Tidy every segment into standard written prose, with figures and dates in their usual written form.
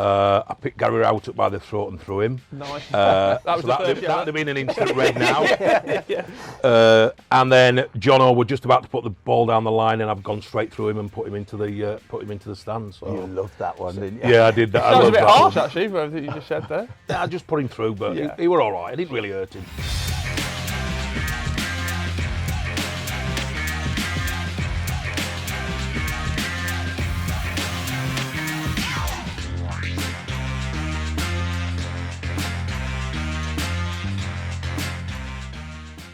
I picked Gary Rowett up by the throat and threw him. Nice. That'd have been an instant red now. And then Jono were just about to put the ball down the line, and I've gone straight through him and put him into the stands. So. You loved that one, didn't you? Yeah, I did that. That was a bit harsh, actually, for everything you just said there. Yeah, I just put him through, but he were all right. It didn't really hurt him.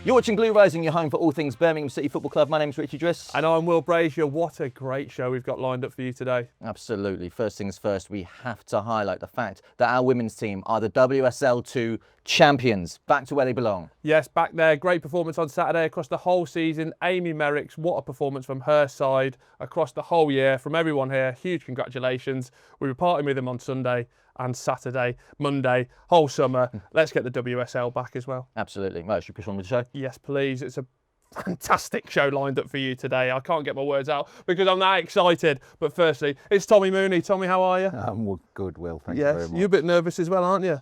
You're watching Blue Rising, your home for all things Birmingham City Football Club. My name's Richie Driss. And I'm Will Brazier. What a great show we've got lined up for you today. Absolutely. First things first, we have to highlight the fact that our women's team are the WSL2 champions. Back to where they belong. Yes, back there. Great performance on Saturday across the whole season. Amy Merrick's, what a performance from her side across the whole year. From everyone here, huge congratulations. We were partying with them on Sunday and Saturday, Monday, whole summer. Let's get the WSL back as well. Absolutely. Right, should we push on with the show? Yes, please. It's a fantastic show lined up for you today. I can't get my words out because I'm that excited. But firstly, it's Tommy Mooney. Tommy, how are you? I'm good, Will. Thank you very much. You're a bit nervous as well, aren't you?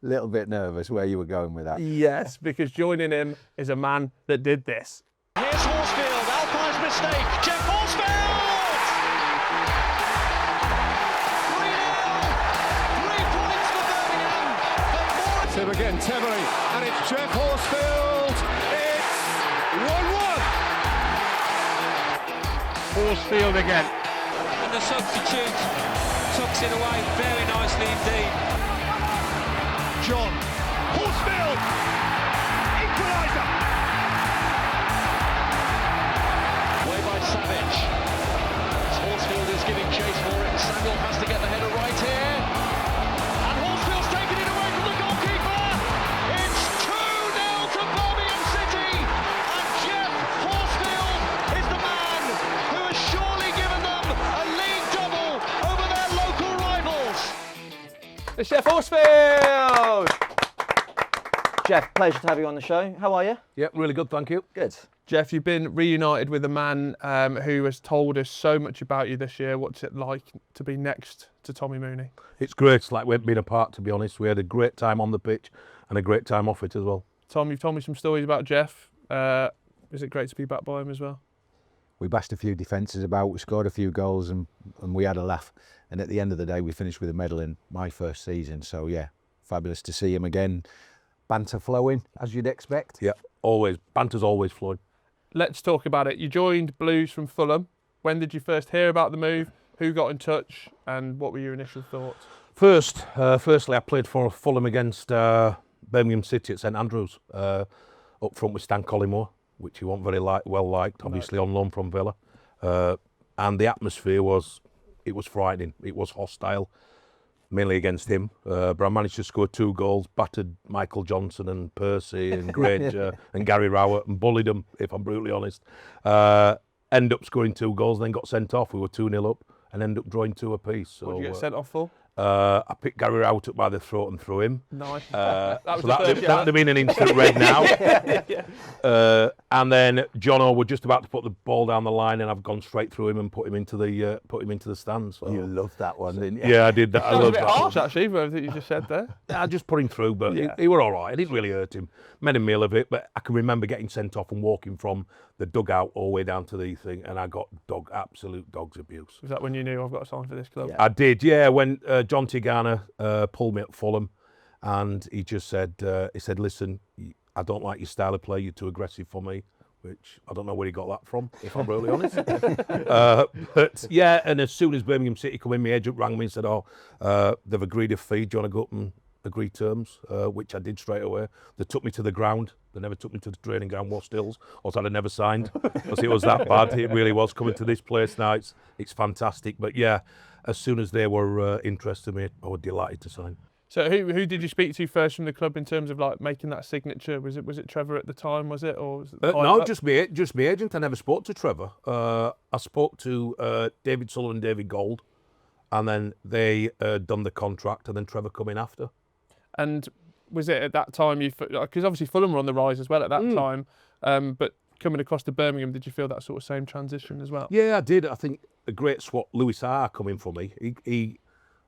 Little bit nervous where you were going with that. Yes, because joining him is a man that did this. Here's Horsfield, Alpine's mistake, Geoff Horsfield! 3-0, 3 points for Birmingham. It's him again, Tevery, and it's Geoff Horsfield. It's 1-1. Horsfield again. And the substitute tucks it away very nicely indeed. John Horsfield, equaliser. Way by Savage. Horsfield is giving chase for it. Samuel has to get the header right here. And Horsfield's taken it away from the goalkeeper. It's 2-0 to Birmingham City. And Geoff Horsfield is the man who has surely given them a league double over their local rivals. It's Geoff Horsfield! Geoff, pleasure to have you on the show. How are you? Yeah, really good, thank you. Good. Geoff, you've been reunited with a man who has told us so much about you this year. What's it like to be next to Tommy Mooney? It's great. It's like we've been apart, to be honest. We had a great time on the pitch and a great time off it as well. Tom, you've told me some stories about Geoff. Is it great to be back by him as well? We bashed a few defences about, we scored a few goals and we had a laugh. And at the end of the day, we finished with a medal in my first season. So yeah, fabulous to see him again. Banter flowing, as you'd expect. Yeah, always. Banter's always flowing. Let's talk about it. You joined Blues from Fulham. When did you first hear about the move? Who got in touch? And what were your initial thoughts? Firstly, I played for Fulham against Birmingham City at St Andrews, up front with Stan Collymore, which he wasn't very well liked, obviously on loan from Villa. And the atmosphere was frightening. It was hostile, mainly against him. But I managed to score 2 goals, battered Michael Johnson and Percy and Granger and Gary Rowett and bullied them, if I'm brutally honest. End up scoring 2 goals, then got sent off. We were 2-0 up and end up drawing 2 apiece. So, What did you get sent off for? I picked Gary Rowett up by the throat and threw him. Nice. That'd have been an instant red now. And then Jono were just about to put the ball down the line, and I've gone straight through him and put him into the stands. So. You loved that one, didn't you? Yeah, I did that. That was a bit harsh, actually, for everything you just said there. I just put him through, but he were all right. It didn't really hurt him. Made a meal of it, but I can remember getting sent off and walking from the dugout all the way down to the thing, and I got absolute dog's abuse. Was that when you knew I've got to sign for this club? Yeah. I did, yeah. When John Tigana pulled me at Fulham, and he just said, listen, I don't like your style of play. You're too aggressive for me, which I don't know where he got that from, if I'm really honest. But yeah, and as soon as Birmingham City come in, my agent rang me and said, they've agreed a fee. Do you want to go up and agree terms? Which I did straight away. They took me to the ground. They never took me to the training ground, West Hills, or I'd have never signed, because it was that bad. It really was. Coming to this place now, it's fantastic. But yeah, as soon as they were interested in me, I was delighted to sign. So who did you speak to first from the club in terms of like making that signature? Was it Trevor at the time? Was it, or was it no? Just me agent. I never spoke to Trevor. I spoke to David Sullivan, David Gold, and then they done the contract, and then Trevor come in after. And was it at that time because obviously Fulham were on the rise as well at that time, but coming across to Birmingham, did you feel that sort of same transition as well? Yeah, I did. I think a great swap. Lewis R coming for me. He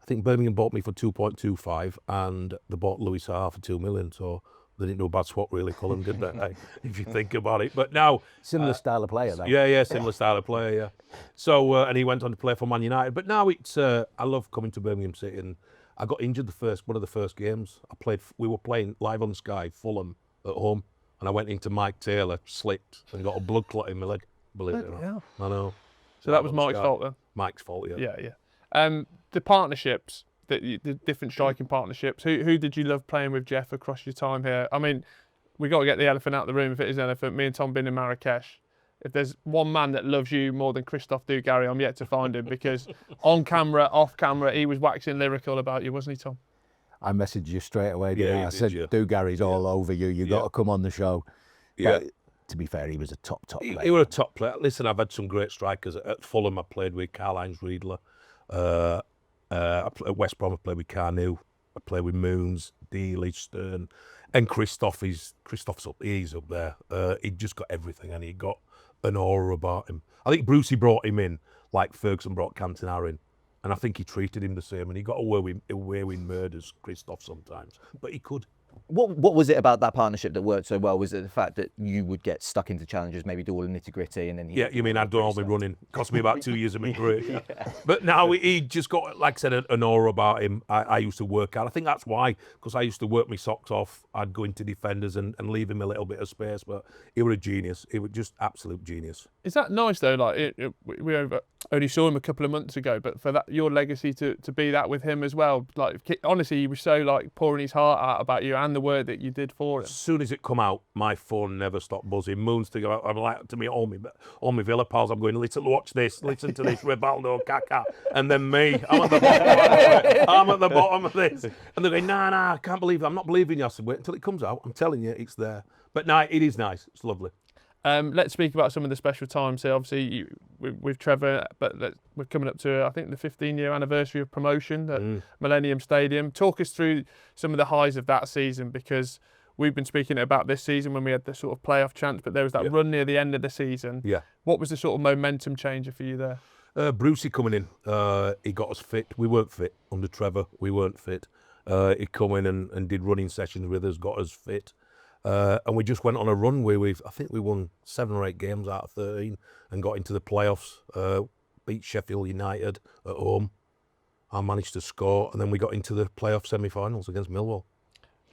I think Birmingham bought me for 2.25, and they bought Louis Saha for 2 million. So they didn't do a bad swap, really, Cullen, did they? If you think about it. But now, Similar style of player, though. yeah, similar style of player, yeah. So and he went on to play for Man United. But now it's I love coming to Birmingham City, and I got injured one of the first games. We were playing live on Sky, Fulham at home, and I went into Mike Taylor, slipped, and got a blood clot in my leg. Believe it or not. Yeah. I know. So that was Mike's fault then? Mike's fault, yeah. Yeah. The partnerships, the different striking partnerships, who did you love playing with, Geoff, across your time here? I mean, we got to get the elephant out of the room if it is an elephant. Me and Tom been in Marrakesh. If there's one man that loves you more than Christophe Dugarry, I'm yet to find him, because on camera, off camera, he was waxing lyrical about you, wasn't he, Tom? I messaged you straight away, didn't I? I said, yeah. Dugarry's all over you. You got to come on the show. Yeah. But, to be fair, he was a top player. He was a top player. Listen, I've had some great strikers. At Fulham, I played with Karl-Heinz Riedler. At West Brom, I played with Carnew. I played with Moons, Dealey, Stern. And Christophe, he's up there. He just got everything, and he got an aura about him. I think Brucey brought him in like Ferguson brought Cantona in. And I think he treated him the same, and he got away with murders, Christophe, sometimes. But he could. What was it about that partnership that worked so well? Was it the fact that you would get stuck into challenges, maybe do all the nitty-gritty, and then he... Yeah, you mean I'd done all my running. Cost me about 2 years of my career. Yeah. But now he just got, like I said, an aura about him. I used to work out. I think that's why, because I used to work my socks off. I'd go into defenders and leave him a little bit of space. But he was a genius. He was just absolute genius. Is that nice, though? Like, we only saw him a couple of months ago, but for that, your legacy to be that with him as well. Like, honestly, he was so, like, pouring his heart out about you and the work that you did for him. As soon as it come out, my phone never stopped buzzing. Moons to go out. I'm like to me, all my Villa pals. I'm going, listen, watch this, listen to this, Rivaldo, Kaká, and then me. I'm at the bottom. I'm at the bottom of this, and they're going, nah, I can't believe it. I'm not believing you. I said, wait until it comes out. I'm telling you, it's there. But no, it is nice. It's lovely. Let's speak about some of the special times here. Obviously, with Trevor, but we're coming up to, I think, the 15-year anniversary of promotion at Millennium Stadium. Talk us through some of the highs of that season, because we've been speaking about this season when we had the sort of playoff chance, but there was that run near the end of the season. Yeah. What was the sort of momentum changer for you there? Brucey coming in, he got us fit. We weren't fit under Trevor. We weren't fit. He come in and did running sessions with us, got us fit. And we just went on a run where I think we won 7 or 8 games out of 13 and got into the playoffs, beat Sheffield United at home. I managed to score, and then we got into the playoff semi-finals against Millwall.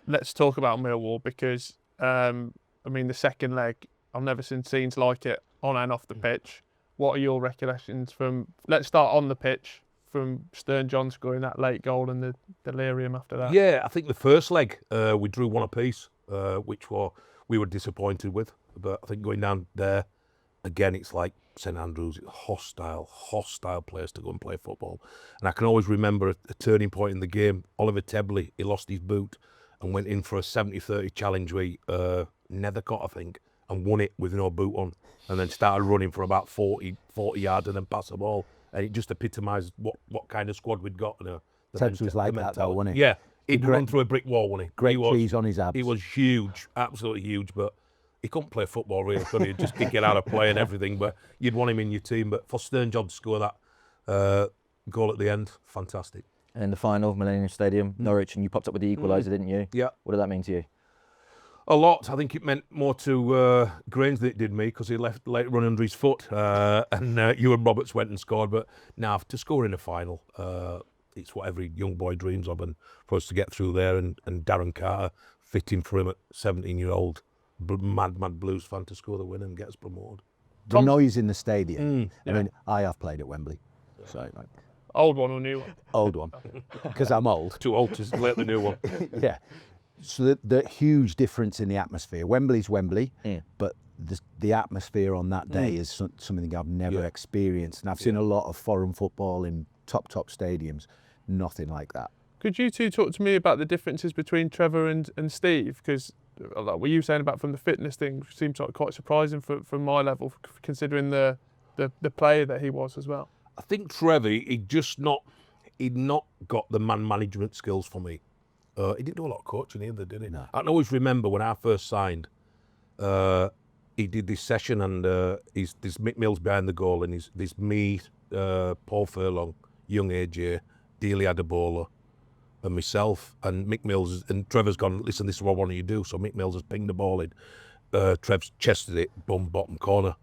Let's talk about Millwall, because, the second leg, I've never seen scenes like it on and off the pitch. What are your recollections from, let's start on the pitch, from Stern John scoring that late goal and the delirium after that? Yeah, I think the first leg, we drew 1 apiece. Which we were disappointed with. But I think going down there, again, it's like St Andrews, hostile place to go and play football. And I can always remember a turning point in the game. Oliver Tebley, he lost his boot and went in for a 70-30 challenge with Nethercott, I think, and won it with no boot on, and then started running for about 40 yards and then passed the ball. And it just epitomised what kind of squad we'd got. Tebbs was like that though, wasn't he? Yeah. He'd run through a brick wall, wasn't he? Great cheese on his abs. He was huge, absolutely huge, but he couldn't play football really, could he? Just kick it out of play and everything, but you'd want him in your team. But for Stern John to score that goal at the end, fantastic. And in the final, Millennium Stadium, Norwich, and you popped up with the equaliser, didn't you? Yeah. What did that mean to you? A lot. I think it meant more to Grange than it did me, because he let it run under his foot, and Ewan Roberts went and scored. But now to score in a final, it's what every young boy dreams of, and for us to get through there, and Darren Carter fitting for him at 17-year-old mad Blues fan to score the win and get us promoted. The noise in the stadium. I mean, I have played at Wembley. So, old one or new one? Old one, because I'm old. Too old to let the new one. Yeah. So the huge difference in the atmosphere. Wembley's Wembley, but the atmosphere on that day is something I've never experienced. And I've seen a lot of foreign football in top stadiums. Nothing like that. Could you two talk to me about the differences between Trevor and Steve? Because like what you were saying about from the fitness thing seems like quite surprising from my level, considering the player that he was as well. I think Trevor, he'd not got the man management skills for me. He didn't do a lot of coaching either, did he? No. I can always remember when I first signed, he did this session, and there's Mick Mills behind the goal, and there's me, Paul Furlong, young AJ, Dealey Adebola, and myself, and Mick Mills, and Trevor's gone, listen, this is what I want you to do. So Mick Mills has pinged the ball in. Trev's chested it, bottom corner.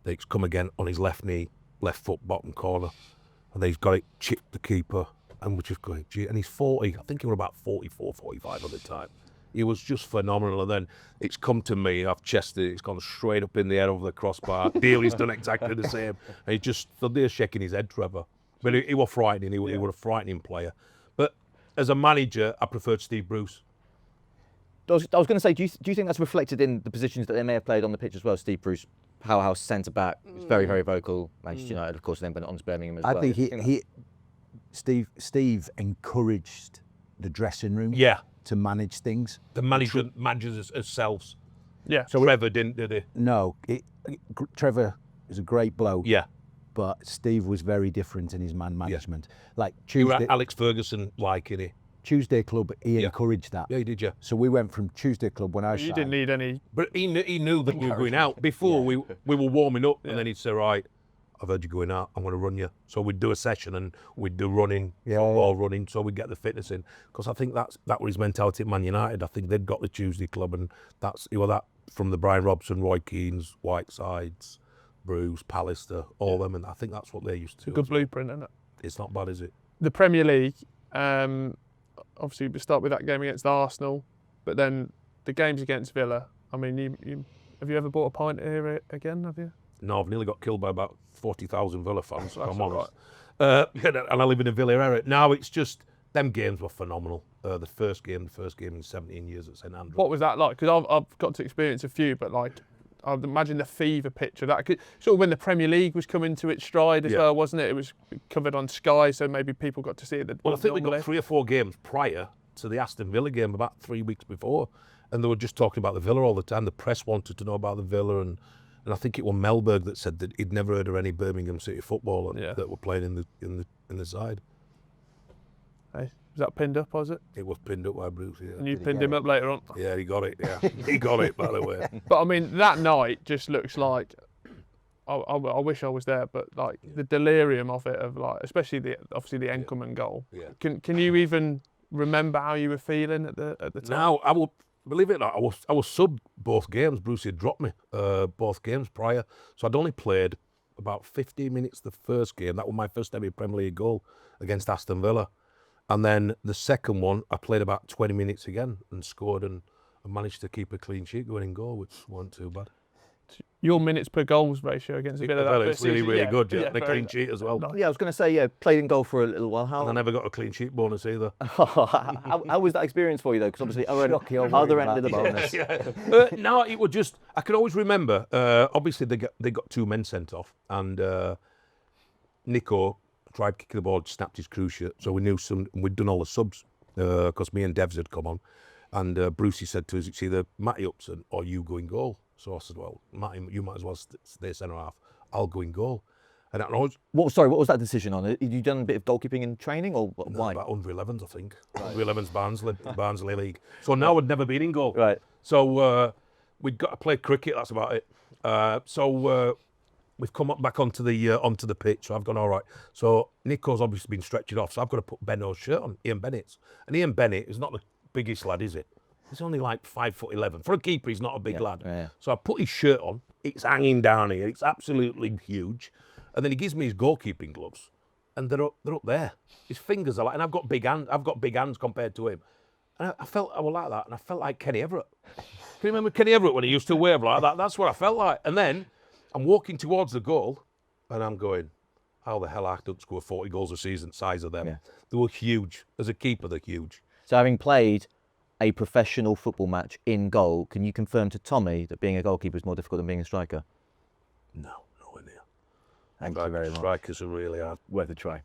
It's come again on his left knee, left foot, bottom corner. And then he's got it chipped the keeper. And we're just going, gee, and he's 40, I think he was about 44, 45 at the time. He was just phenomenal. And then it's come to me, I've chested it, it's gone straight up in the air over the crossbar. Dealey's done exactly the same. And he just stood there shaking his head, Trevor. But he was frightening, he was a frightening player. But as a manager, I preferred Steve Bruce. I was going to say, do you think that's reflected in the positions that they may have played on the pitch as well? Steve Bruce, powerhouse centre back, was very, very vocal. Manchester United, of course, then went on to Birmingham as well. I think Steve encouraged the dressing room to manage things. The management manages themselves. Yeah. So Trevor didn't, did he? No, Trevor is a great bloke. Yeah. But Steve was very different in his man management. Like You were Tuesday, Alex Ferguson like, innit? Tuesday Club, he encouraged that. Yeah, he did, yeah. So we went from Tuesday Club when I You signed. didn't need any. But he knew that we were going out. Before we were warming up, and then he'd say, right, I've heard you going out, I'm going to run you. So we'd do a session and we'd do running, all running, so we'd get the fitness in. Because I think that was his mentality at Man United. I think they'd got the Tuesday Club, and that's that from the Brian Robson, Roy Keanes, Whitesides, Bruce, Pallister, all them, and I think that's what they're used to. Good blueprint, isn't it? It's not bad, is it? The Premier League, obviously we start with that game against Arsenal, but then the games against Villa. I mean, have you ever bought a pint here again, have you? No, I've nearly got killed by about 40,000 Villa fans, if I'm honest. And I live in a Villa area. Now it's just, them games were phenomenal. The first game in 17 years at St Andrews. What was that like? Because I've got to experience a few, but like, I'd imagine the fever pitch of that. Sort of when the Premier League was coming to its stride as well, wasn't it? It was covered on Sky, so maybe people got to see it. Well, I think we got 3 or 4 games prior to the Aston Villa game, about 3 weeks before, and they were just talking about the Villa all the time. The press wanted to know about the Villa, and I think it was Melberg that said that he'd never heard of any Birmingham City footballer that were playing in the side. Hey, was that pinned up, was it? It was pinned up by Bruce, yeah. And you pinned him up later on? Yeah, he got it, yeah. He got it, by the way. But I mean, that night just looks like, I wish I was there, but like the delirium of it, of like, especially obviously the Enkelman goal. Yeah. Can you even remember how you were feeling at the time? Now, I will, believe it or not, I was subbed both games. Bruce had dropped me both games prior. So I'd only played about 15 minutes the first game. That was my first ever Premier League goal against Aston Villa. And then the second one, I played about 20 minutes again and scored and managed to keep a clean sheet going in goal, which wasn't too bad. Your minutes per goals ratio against Villa. It's really good, yeah. And a clean sheet as well. Yeah, I was going to say, played in goal for a little while. And I never got a clean sheet bonus either. How was that experience for you, though? Because obviously, other end of the bonus. No, it was just, I can always remember, obviously they got 2 men sent off, and Nico tried kicking the ball, snapped his crew shirt, so we knew we'd done all the subs, because me and Devs had come on, and Brucey said to us, it's either Matty Upson or you go in goal. So I said, well, Matty, you might as well stay centre half. I'll go in goal. And I always, what was that decision on? Had you done a bit of goalkeeping in training, or why? About under 11s, I think. Under 11s Barnsley League. So now I'd never been in goal. Right. So we'd got to play cricket. That's about it. So we've come up back onto the pitch. So I've gone all right. So Nico's obviously been stretched off. So I've got to put Benno's shirt on, Ian Bennett's. And Ian Bennett is not the biggest lad, is it? He's only like 5'11". For a keeper, he's not a big lad. Yeah. So I put his shirt on. It's hanging down here. It's absolutely huge. And then he gives me his goalkeeping gloves, and they're up there. His fingers are like, and I've got big hands compared to him. And I was like that, and I felt like Kenny Everett. Can you remember Kenny Everett when he used to wave like that? That's what I felt like. And then I'm walking towards the goal, and I'm going, how the hell I don't score 40 goals a season, size of them. Yeah. They were huge. As a keeper, they're huge. So having played a professional football match in goal, can you confirm to Tommy that being a goalkeeper is more difficult than being a striker? No, nowhere near. Thank you very much. Strikers are really hard. Worth a try.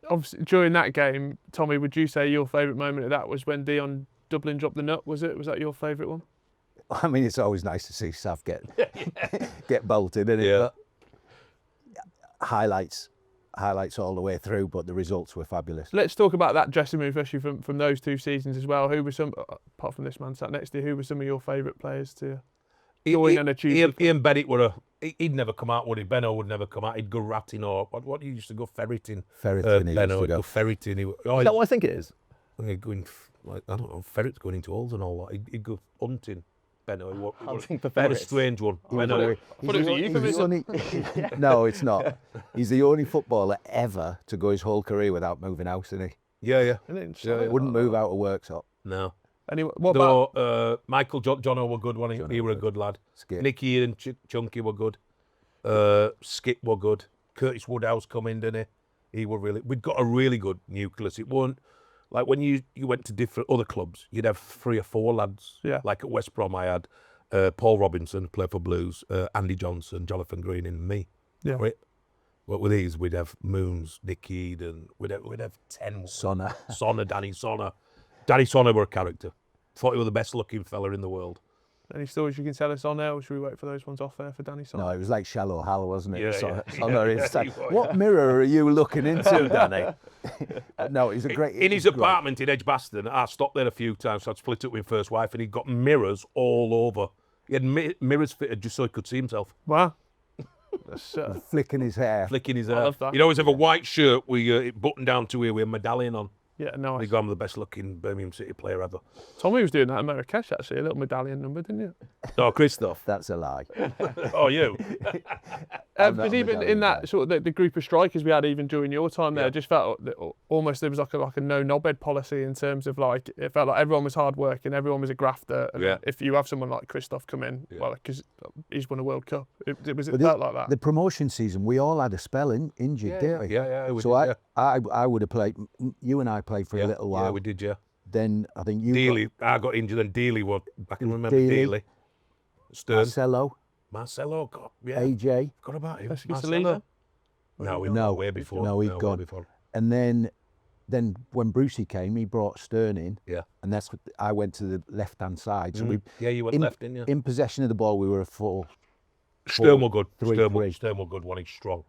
Obviously, during that game, Tommy, would you say your favourite moment of that was when Dion Dublin dropped the nut? Was it? Was that your favourite one? I mean, it's always nice to see Sav get bolted, isn't it? Yeah. But highlights all the way through, but the results were fabulous. Let's talk about that dressing room, especially from those 2 seasons as well. Who were some, apart from this man sat next to you, who were some of your favourite players to you? doing and achieving. Ian Bennett he'd never come out, would he? Benno would never come out. He'd go ratting or what he used to go ferreting. Ferreting, he Benno used to go. would go ferreting. Is that what I think it is? He'd go in, like, I don't know, ferrets going into holes and all that. He'd go hunting. Benno, Hunting for what a ferrets. strange one. Benno, I thought it was a euphemism. No, it's not. He's the only footballer ever to go his whole career without moving house, isn't he? yeah. Wouldn't move out of workshop. No. Anyway, what about Michael Jono were good, wasn't he? He were a good lad. Skip. Nicky and Chunky were good. Skip were good. Curtis Woodhouse come in, didn't he? We'd got a really good nucleus. It weren't like when you went to different other clubs, you'd have 3 or 4 lads. Yeah. Like at West Brom, I had Paul Robinson, played for Blues, Andy Johnson, Jonathan Green, and me. Yeah. Right? But with these, we'd have Moons, Nicky Eden, we'd have 10. Sonner. Danny Sonner. Danny Sonner were a character. Thought he was the best looking fella in the world. any stories you can tell us on there, or should we wait for those ones off there for Danny Son? No, it was like Shallow Hal, wasn't it? Yeah, Sonner yeah. is like, what mirror are you looking into, Danny? No, he's a great... In his apartment in Edgbaston, I stopped there a few times, so I'd split up with my first wife, and he'd got mirrors all over. He had mirrors fitted just so he could see himself. Wow. That's, Flicking his hair. Flicking his I hair. love that. He'd always have a white shirt with it buttoned down to here with a medallion on. yeah, nice. He got him the best looking Birmingham City player ever. Tommy was doing that in Marrakesh, actually, a little medallion number, didn't you? Oh, Christoph. That's a lie. Oh, you. I'm not Because a even medallion in that guy. sort of the group of strikers we had, even during your time there, Yeah. I just felt that almost there was like a no knobhead policy in terms of like it felt like everyone was hard working, everyone was a grafter. And Yeah. if you have someone like Christoph come in, Yeah. well, because he's won a World Cup, it But felt like that. The promotion season, we all had a spell injured, didn't we? Yeah, we So did, I would have played. You and I played for yeah. a little while. Yeah, we did, yeah. Then I think you. Dealey, I got injured and Dealey was, I can remember Dealey. Dealey. Got Stern. Marcelo, God, yeah. AJ, Forgot about him. That's Marcelo. Selena? No, No. way before. No, he'd way gone. before. and then when Brucey came, he brought Stern in. Yeah. And that's what I went to the left hand side. So we Yeah, you went left, didn't you? in possession of the ball. We were a 4. Stern were good. 3-3. Stern were good. One, he's strong.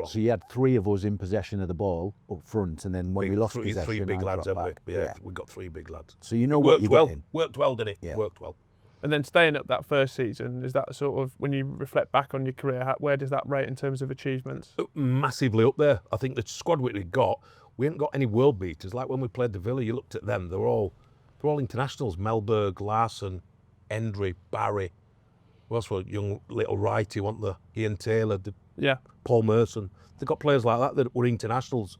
So you had 3 of us in possession of the ball up front, and then when we lost three possession, big I lads, dropped haven't back. we? Yeah, we got 3 big lads. So you know what Worked you're well. getting. Worked well, didn't it? Yeah. Worked well. And then staying up that first season, is that sort of, when you reflect back on your career, where does that rate in terms of achievements? Massively up there. I think the squad we got, we ain't got any world beaters. Like when we played the Villa, you looked at them, they're all internationals. Melberg, Larson, Hendry, Barry. Who else were young little righty, weren't there? Ian Taylor, Yeah. Paul Merson. They've got players like that were internationals.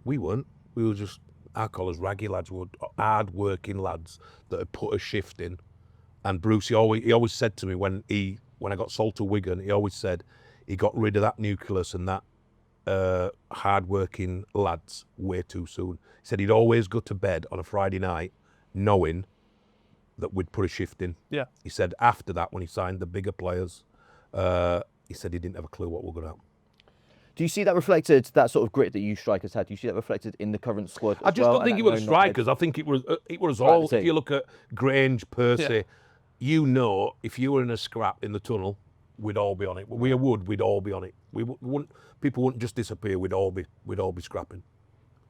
We weren't. We were just, I call us raggy lads. We were hard-working lads that had put a shift in. And Bruce, he always said to me when I got sold to Wigan, he always said he got rid of that nucleus and that hard-working lads way too soon. He said he'd always go to bed on a Friday night knowing that we'd put a shift in. Yeah. He said after that, when he signed the bigger players, he said he didn't have a clue what we're going to happen. Do you see that reflected, that sort of grit that you strikers had? Do you see that reflected in the current squad? I as just well, don't think and it that was no knobhead? strikers. I think it was Right, all. the team. If you look at Grange, Percy, Yeah. you know, if you were in a scrap in the tunnel, we'd all be on it. We'd all be on it. People wouldn't just disappear. We'd all be scrapping.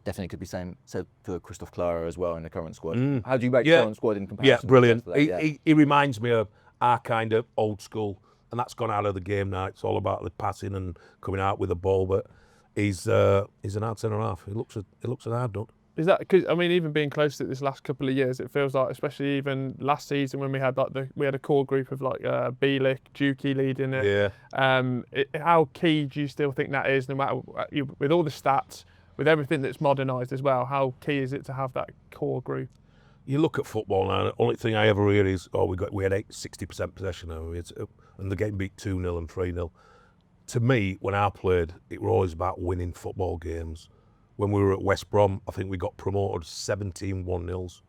Definitely could be said for Christoph Clara as well in the current squad. How do you rate the Yeah. current squad in comparison? Yeah, to the brilliant. rest of that? He reminds me of our kind of old school, and that's gone out of the game now. It's all about the passing and coming out with the ball. But he's an hard centre half. He looks a hard nut. Is that because, I mean, even being close to this last couple of years, it feels like, especially even last season when we had a core group of like Bielik, Dukey leading it. Yeah. How key do you still think that is, no matter with all the stats, with everything that's modernised as well? How key is it to have that core group? You look at football now, the only thing I ever hear is, we had 60% possession now, and the game beat 2-0 and 3-0. To me, when I played, it was always about winning football games. When we were at West Brom, I think we got promoted 17 1-0s.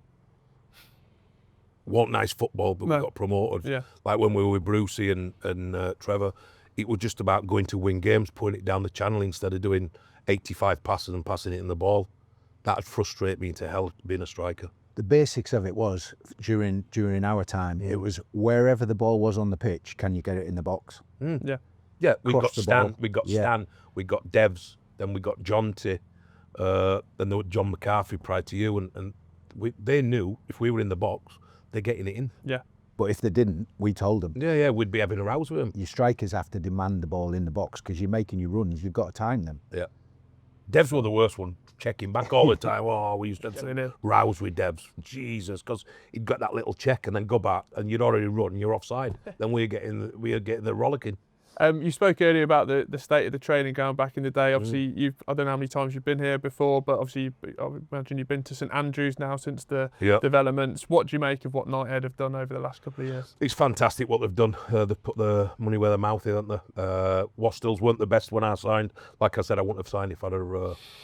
Wasn't nice football, but No. we got promoted. Yeah. Like when we were with Brucey and Trevor, it was just about going to win games, putting it down the channel instead of doing 85 passes and passing it in the ball. That'd frustrate me to hell being a striker. The basics of it was during our time. It was wherever the ball was on the pitch, can you get it in the box? Yeah. Yeah, we Cross got the Stan, ball. we got Yeah. Stan, we got Devs, then we got Jonty, then there was John McCarthy prior to you, and they knew if we were in the box, they're getting it in. Yeah. But if they didn't, we told them. Yeah, we'd be having a rouse with them. Your strikers have to demand the ball in the box because you're making your runs. You've got to time them. Yeah. Devs were the worst one, checking back all the time. Oh, we used to have rows with Devs. Jesus, because he'd got that little check and then go back and you'd already run, you're offside. Then we're getting the rollicking. You spoke earlier about the state of the training ground back in the day. Obviously, I don't know how many times you've been here before, but obviously, I would imagine you've been to St Andrews now since the developments. What do you make of what Knighthead have done over the last couple of years? It's fantastic what they've done. They've put the money where their mouth is, haven't they? Wastils weren't the best when I signed. Like I said, I wouldn't have signed if I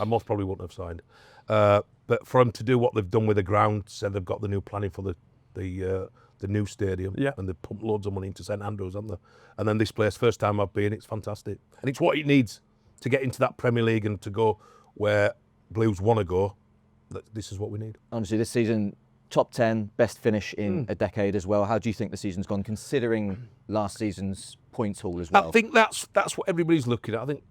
most probably wouldn't have signed. But for them to do what they've done with the ground, said they've got the new planning for the new stadium, and they've pumped loads of money into St Andrews, haven't they? And then this place, first time I've been, it's fantastic. And it's what it needs to get into that Premier League and to go where Blues want to go. This is what we need. Honestly, this season, top 10, best finish in a decade as well. How do you think the season's gone, considering last season's points haul as well? I think that's what everybody's looking at. I think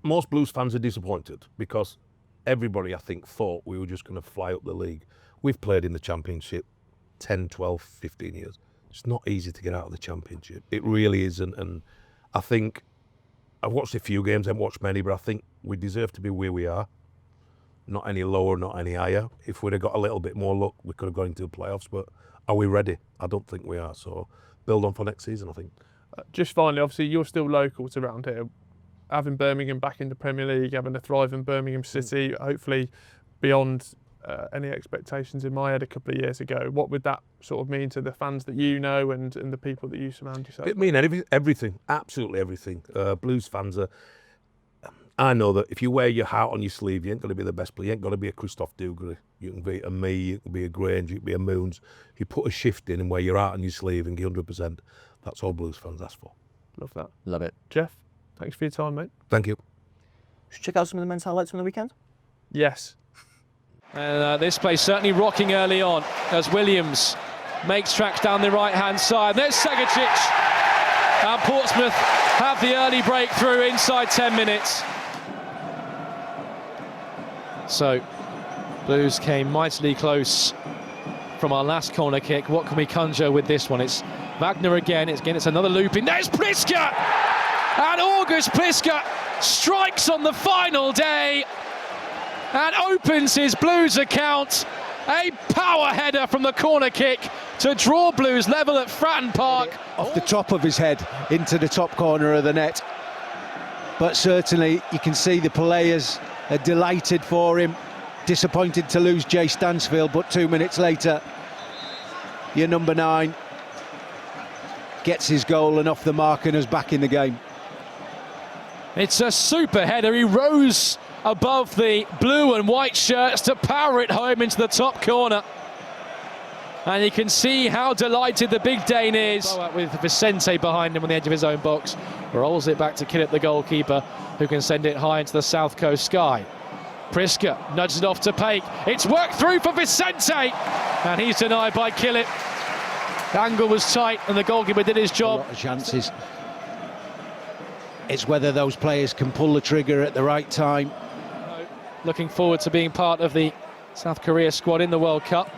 most Blues fans are disappointed because everybody, I think, thought we were just going to fly up the league. We've played in the Championship 10, 12, 15 years. It's not easy to get out of the Championship. It really isn't. And I think I've watched a few games, I haven't watched many, but I think we deserve to be where we are. Not any lower, not any higher. If we'd have got a little bit more luck, we could have gone into the playoffs, but are we ready? I don't think we are. So build on for next season, I think. Just finally, obviously, you're still local to around here. Having Birmingham back in the Premier League, having a thriving Birmingham City, hopefully beyond any expectations in my head a couple of years ago, what would that sort of mean to the fans that you know and the people that you surround yourself with? It mean everything, absolutely everything. Blues fans are, I know that if you wear your heart on your sleeve, you ain't going to be the best player. You ain't going to be a Christoph Dugarry. You can be a me, you can be a Grange, you can be a Moons. If you put a shift in and wear your heart on your sleeve and give 100%, that's all Blues fans ask for. Love that. Love it. Geoff, thanks for your time, mate. Thank you. Should we check out some of the men's highlights from the weekend? Yes. And this play certainly rocking early on as Williams makes tracks down the right-hand side. There's Segacic. And Portsmouth have the early breakthrough inside 10 minutes. So, Blues came mightily close from our last corner kick. What can we conjure with this one? It's Wagner again. It's another looping. There's Pliska! And August Pliska strikes on the final day and opens his Blues account. A power header from the corner kick to draw Blues level at Fratton Park. Off the top of his head into the top corner of the net. But certainly you can see the players are delighted for him. Disappointed to lose Jay Stansfield, but 2 minutes later, your number 9 gets his goal and off the mark and is back in the game. It's a super header. He rose above the blue and white shirts to power it home into the top corner. And you can see how delighted the big Dane is. With Vicente behind him on the edge of his own box. Rolls it back to Killip, the goalkeeper, who can send it high into the south coast sky. Priska nudges it off to Paik. It's worked through for Vicente. And he's denied by Killip. The angle was tight and the goalkeeper did his job. A lot of chances. It's whether those players can pull the trigger at the right time. Looking forward to being part of the South Korea squad in the World Cup.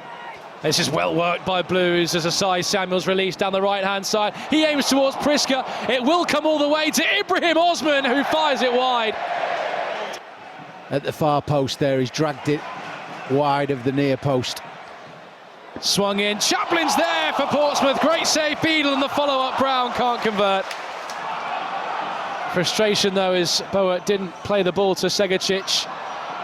This is well worked by Blues as Asai Samuel's released down the right-hand side. He aims towards Priska. It will come all the way to Ibrahim Osman, who fires it wide. At the far post there, he's dragged it wide of the near post. Swung in. Chaplin's there for Portsmouth. Great save, Beadle, and the follow-up Brown can't convert. Frustration, though, is Boa didn't play the ball to Segacic.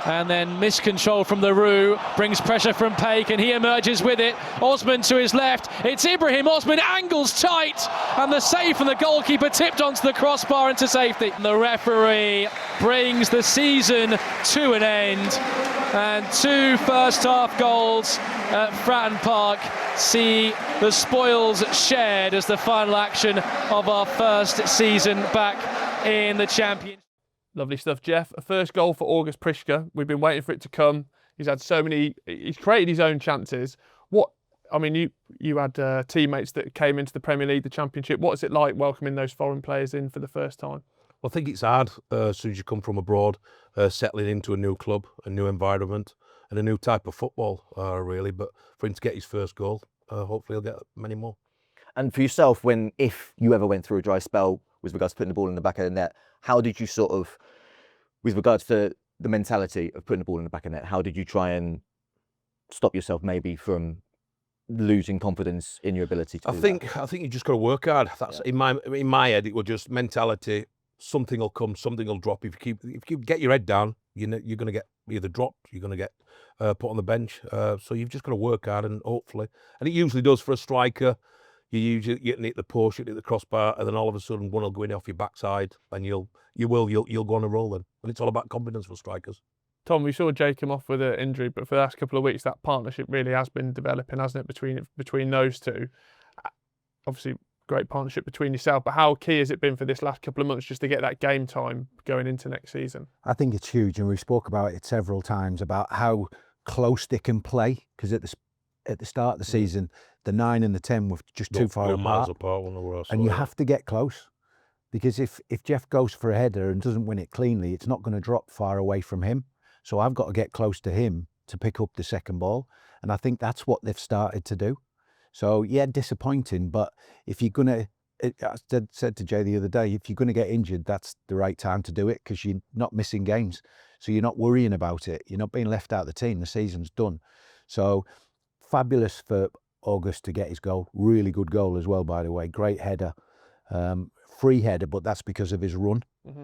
And then miscontrol from LaRue, brings pressure from Paik, and he emerges with it. Osman to his left, it's Ibrahim Osman, angles tight, and the save from the goalkeeper tipped onto the crossbar into safety. And the referee brings the season to an end, and 2 first-half goals at Fratton Park see the spoils shared as the final action of our first season back in the Championship. Lovely stuff, Geoff. A first goal for August Priska. We've been waiting for it to come. He's had so many. He's created his own chances. You had teammates that came into the Premier League, the Championship. What is it like welcoming those foreign players in for the first time? Well, I think it's hard as soon as you come from abroad, settling into a new club, a new environment, and a new type of football, really. But for him to get his first goal, hopefully he'll get many more. And for yourself, if you ever went through a dry spell with regards to putting the ball in the back of the net, how did you sort of, with regards to the mentality of putting the ball in the back of the net, how did you try and stop yourself maybe from losing confidence in your ability to do that? I think you just got to work hard. That's in my head. It was just mentality. Something will come, something will drop. If you get your head down, you're going to get either dropped, you're going to get put on the bench. So you've just got to work hard, and hopefully, and it usually does for a striker. You can hit the post, you hit the crossbar, and then all of a sudden one will go in off your backside, and you'll go on a roll then. And it's all about confidence for strikers. Tom, we saw Jay come off with an injury, but for the last couple of weeks, that partnership really has been developing, hasn't it, between those two? Obviously, great partnership between yourself, but how key has it been for this last couple of months just to get that game time going into next season? I think it's huge, and we spoke about it several times about how close they can play, because at the start of the season, the 9 and the 10 were just too far miles apart, apart, and you have to get close, because if Geoff goes for a header and doesn't win it cleanly, it's not going to drop far away from him. So I've got to get close to him to pick up the second ball, and I think that's what they've started to do. So yeah, disappointing, but if you're going to, I said to Jay the other day, if you're going to get injured, that's the right time to do it, because you're not missing games. So you're not worrying about it. You're not being left out of the team. The season's done. So fabulous for August to get his goal. Really good goal as well, by the way. Great header. Free header, but that's because of his run. Mm-hmm.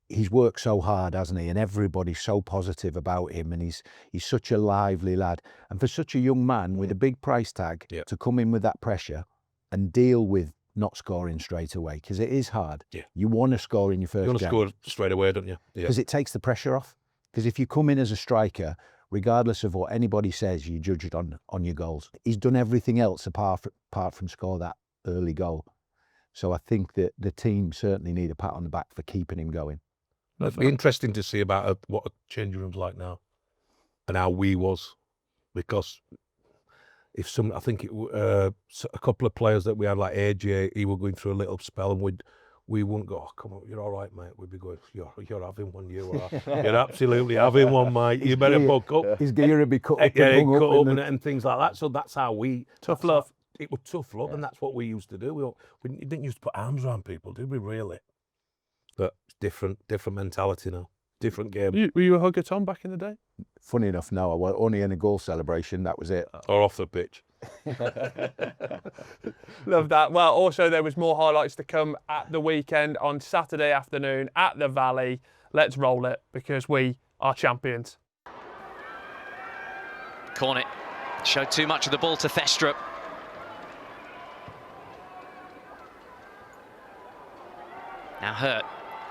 He's worked so hard, hasn't he? And everybody's so positive about him, and he's such a lively lad. And for such a young man with a big price tag to come in with that pressure and deal with not scoring straight away, because it is hard. Yeah. You want to score in your first game. You want to score straight away, don't you? Because it takes the pressure off. Because if you come in as a striker, regardless of what anybody says, you judge it on your goals. He's done everything else apart from score that early goal. So I think that the team certainly need a pat on the back for keeping him going. It'd be interesting to see about what a changing room's like now, and how we was, because I think a couple of players that we had, like AJ, he was going through a little spell, and we wouldn't go, oh, come on, you're all right, mate. We'd be going, you're having one, you are. You're absolutely having one, mate. You better buck up. His gear would be cut up and things like that. So that's how we... Tough love. It was tough love, and that's what we used to do. We didn't used to put arms around people, did we, really? But it's different mentality now, different game. Were you a hugger, Tom, back in the day? Funny enough, no. I was only in a goal celebration, that was it. Or off the pitch. Love that. Well, also there was more highlights to come at the weekend on Saturday afternoon at the Valley. Let's roll it, because we are champions. Cornet showed too much of the ball to Thestrup. Now Hurt,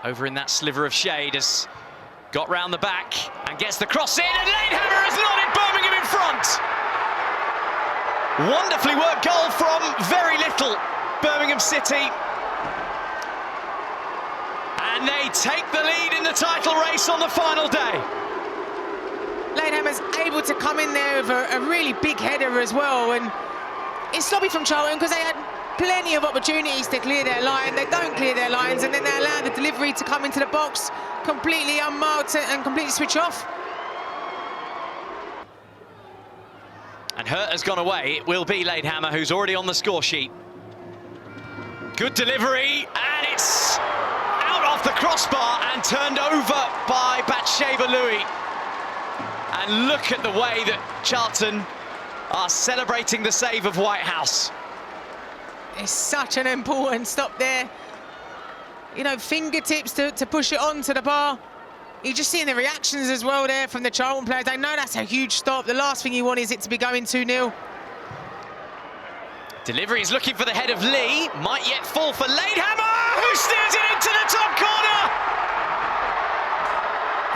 over in that sliver of shade, has got round the back and gets the cross in, and Lanehammer has nodded Birmingham in front. Wonderfully worked goal from very little Birmingham City. And they take the lead in the title race on the final day. Lanehammer's able to come in there with a really big header as well, and it's sloppy from Charlton because they had plenty of opportunities to clear their line. They don't clear their lines, and then they allow the delivery to come into the box completely unmarked and completely switch off. And Hurt has gone away. It will be Lanehammer, who's already on the score sheet. Good delivery, and it's out off the crossbar and turned over by Batsheva Louis. And look at the way that Charlton are celebrating the save of Whitehouse. It's such an important stop there. You know, fingertips to push it onto the bar. You're just seeing the reactions as well there from the Charlton players. They know that's a huge stop. The last thing you want is it to be going 2-0. Delivery is looking for the head of Lee. Might yet fall for Lanehammer, who steers it into the top corner.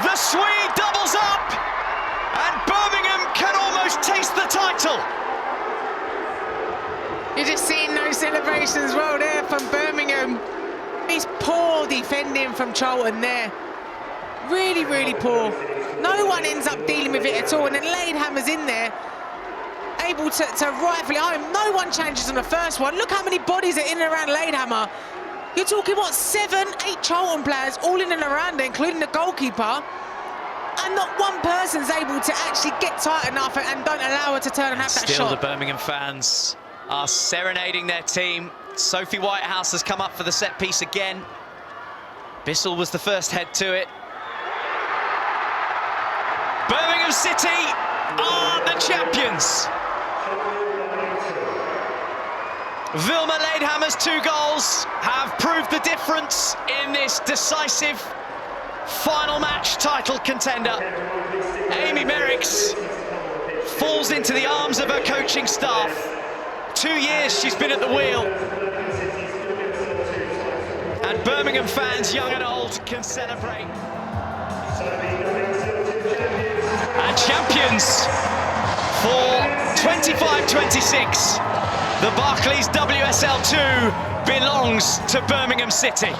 The Swede doubles up, and Birmingham can almost taste the title. You're just seeing those celebrations well there from Birmingham. It's poor defending from Charlton there. Really, really poor. No one ends up dealing with it at all, and then Lanehammer's in there, able to rightfully home. No one challenges on the first one. Look how many bodies are in and around Lanehammer. You're talking, what, 7, 8 Charlton players all in and around there, including the goalkeeper, and not one person's able to actually get tight enough and don't allow her to turn and have that shot. Still the Birmingham fans are serenading their team. Sophie Whitehouse has come up for the set piece again. Bissell was the first head to it. Birmingham City are the champions. Vilma Laidhammer's 2 goals have proved the difference in this decisive final match title contender. Amy Merricks falls into the arms of her coaching staff. 2 years she's been at the wheel. And Birmingham fans, young and old, can celebrate. And champions for 25-26. The Barclays WSL2 belongs to Birmingham City.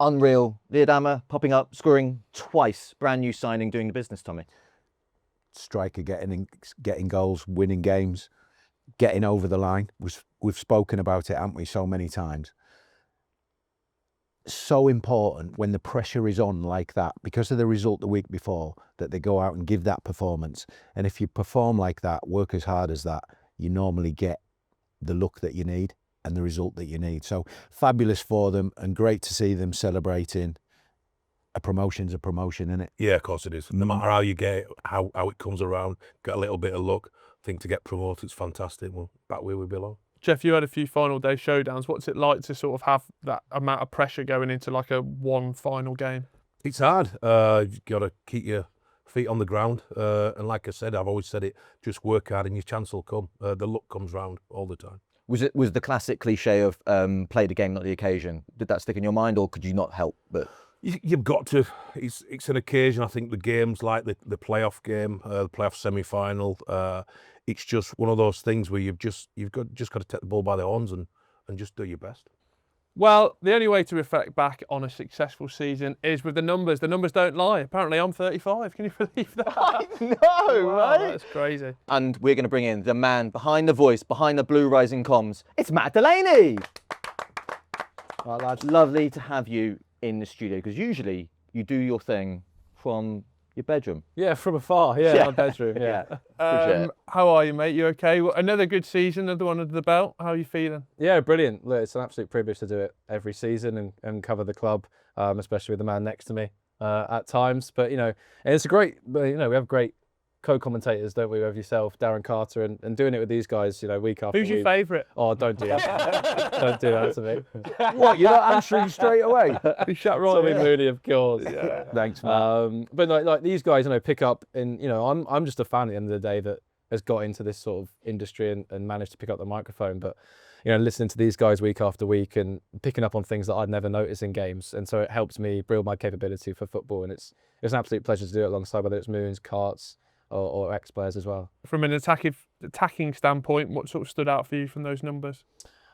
Unreal. Laidhammer popping up, scoring twice. Brand new signing, doing the business, Tommy. Striker getting goals, winning games, getting over the line. We've spoken about it, haven't we, so many times. So important when the pressure is on like that, because of the result the week before, that they go out and give that performance. And if you perform like that, work as hard as that, you normally get the look that you need and the result that you need. So fabulous for them, and great to see them celebrating. A promotion's a promotion, isn't it? Yeah, of course it is. No matter how you get it, how it comes around, got a little bit of luck. I think to get promoted is fantastic. Well, back where we belong. Geoff, you had a few final day showdowns. What's it like to sort of have that amount of pressure going into like one final game? It's hard. You've got to keep your feet on the ground. And like I said, I've always said it, just work hard and your chance will come. The luck comes round all the time. Was the classic cliche of play the game, not the occasion? Did that stick in your mind, or could you not help but? You've got to. It's an occasion. I think the games like the playoff game, the playoff semi-final. It's just one of those things where you've just got to take the ball by the horns and just do your best. Well, the only way to reflect back on a successful season is with the numbers. The numbers don't lie. Apparently, I'm 35. Can you believe that? I know, Wow, right? That's crazy. And we're going to bring in the man behind the voice, behind the Blue Rising comms. It's Matt Delaney. Right, lads. Lovely to have you in the studio, because usually you do your thing from your bedroom. Yeah, from afar. Yeah, my bedroom. Yeah. How are you, mate? You okay? Well, another good season, another one under the belt. How are you feeling? Yeah, brilliant. Look, it's an absolute privilege to do it every season and cover the club, especially with the man next to me at times. But, and it's a great, we have great co-commentators, don't we, with yourself, Darren Carter, and doing it with these guys, week after week. Who's your favourite? Oh, don't do that. Don't do that to me. What, you're not answering straight away? You shut right Tommy in. Mooney, of course. Yeah. Thanks, man. But like these guys, pick up, and I'm just a fan at the end of the day that has got into this sort of industry and managed to pick up the microphone. But listening to these guys week after week and picking up on things that I'd never noticed in games, and so it helps me build my capability for football. And it's an absolute pleasure to do it alongside whether it's Moons, Carts, or ex-players as well. From an attacking standpoint, what sort of stood out for you from those numbers?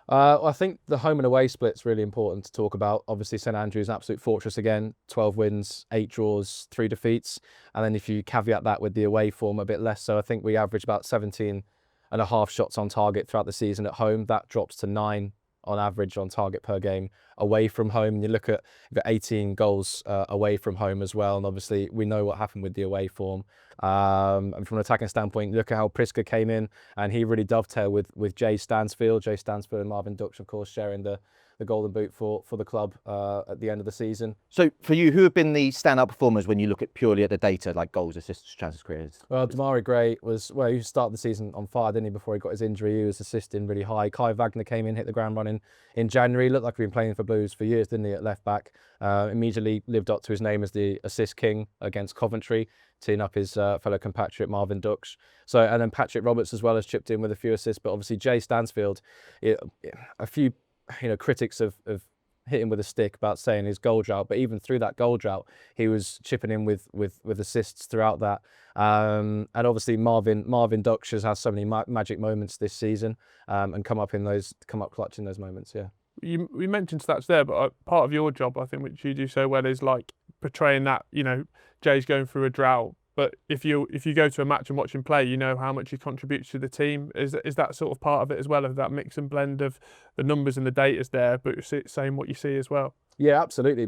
I think the home and away split's really important to talk about. Obviously, St Andrews, absolute fortress again, 12 wins, 8 draws, 3 defeats. And then if you caveat that with the away form, a bit less. So I think we average about 17.5 shots on target throughout the season at home. That drops to 9 on average on target per game away from home. And you look at, you've got 18 goals away from home as well. And obviously we know what happened with the away form. And from an attacking standpoint, look at how Priska came in and he really dovetailed with Jay Stansfield. Jay Stansfield and Marvin Dux, of course, sharing the golden boot for the club at the end of the season. So for you, who have been the standout performers when you look at purely at the data, like goals, assists, chances created? Well, Damari Gray he started the season on fire, didn't he, before he got his injury. He was assisting really high. Kai Wagner came in, hit the ground running in January. Looked like he'd been playing for Blues for years, didn't he, at left back. Immediately lived up to his name as the assist king against Coventry, teeing up his fellow compatriot Marvin Dux. And then Patrick Roberts as well has chipped in with a few assists. But obviously Jay Stansfield, a few critics have hit him with a stick about saying his goal drought, but even through that goal drought, he was chipping in with assists throughout that. And obviously Marvin Dux has had so many magic moments this season and come up clutch in those moments. Yeah. We mentioned stats there, but part of your job, I think, which you do so well, is like portraying that Jay's going through a drought. But if you go to a match and watch him play, you know how much he contributes to the team. Is that sort of part of it as well, of that mix and blend of the numbers and the data's there, but saying what you see as well? Yeah, absolutely.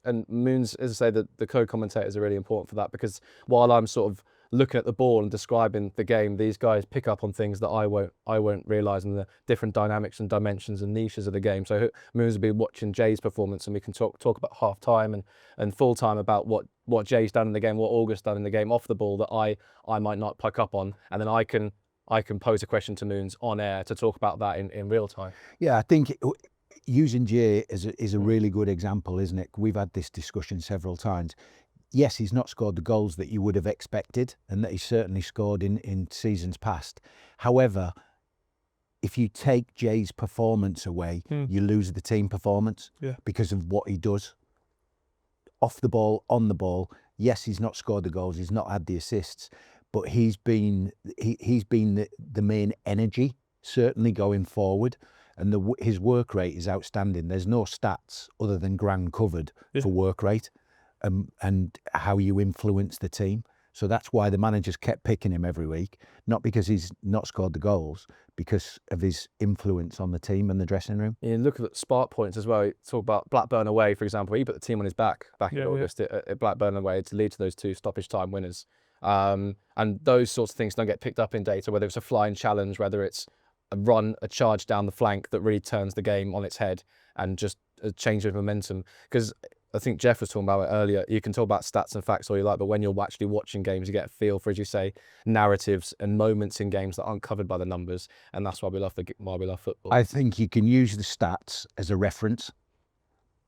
And Moons, as I say, the co-commentators are really important for that, because while I'm sort of looking at the ball and describing the game, these guys pick up on things that I won't realise, and the different dynamics and dimensions and niches of the game. So Moons will be watching Jay's performance, and we can talk about half time and full time about what Jay's done in the game, what August's done in the game off the ball that I might not pick up on, and then I can pose a question to Moons on air to talk about that in real time. Yeah, I think using Jay is a really good example, isn't it? We've had this discussion several times. Yes, he's not scored the goals that you would have expected and that he's certainly scored in seasons past. However, if you take Jay's performance away, you lose the team performance because of what he does. Off the ball, on the ball. Yes, he's not scored the goals, he's not had the assists, but he's been the main energy, certainly going forward. And his work rate is outstanding. There's no stats other than ground covered for work rate. And how you influence the team. So that's why the managers kept picking him every week, not because he's not scored the goals, because of his influence on the team and the dressing room. You look at the spark points as well. You talk about Blackburn away, for example. He put the team on his back in August at Blackburn away to lead to those 2 stoppage time winners. And those sorts of things don't get picked up in data, whether it's a flying challenge, whether it's a run, a charge down the flank that really turns the game on its head and just a change of momentum. Because I think Geoff was talking about it earlier. You can talk about stats and facts all you like, but when you're actually watching games, you get a feel for, as you say, narratives and moments in games that aren't covered by the numbers, and that's why we love football. I think you can use the stats as a reference,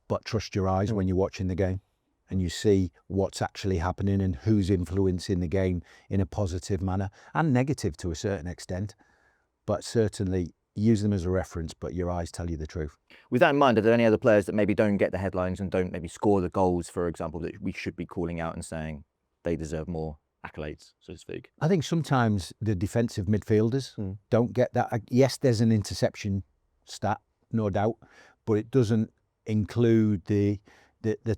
but trust your eyes when you're watching the game, and you see what's actually happening and who's influencing the game in a positive manner and negative to a certain extent. But certainly use them as a reference, but your eyes tell you the truth. With that in mind, are there any other players that maybe don't get the headlines and don't maybe score the goals, for example, that we should be calling out and saying they deserve more accolades, so to speak? I think sometimes the defensive midfielders don't get that. Yes, there's an interception stat, no doubt, but it doesn't include the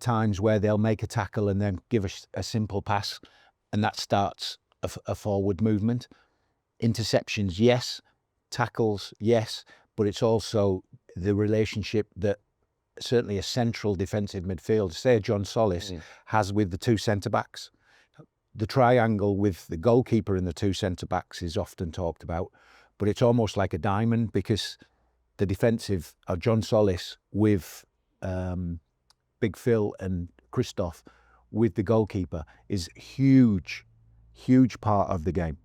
times where they'll make a tackle and then give a simple pass, and that starts a forward movement. Interceptions, yes. Tackles, yes, but it's also the relationship that certainly a central defensive midfielder, say John Solis, has with the 2 centre-backs. The triangle with the goalkeeper and the 2 centre-backs is often talked about, but it's almost like a diamond, because the defensive of John Solis with Big Phil and Christoph with the goalkeeper is huge part of the game.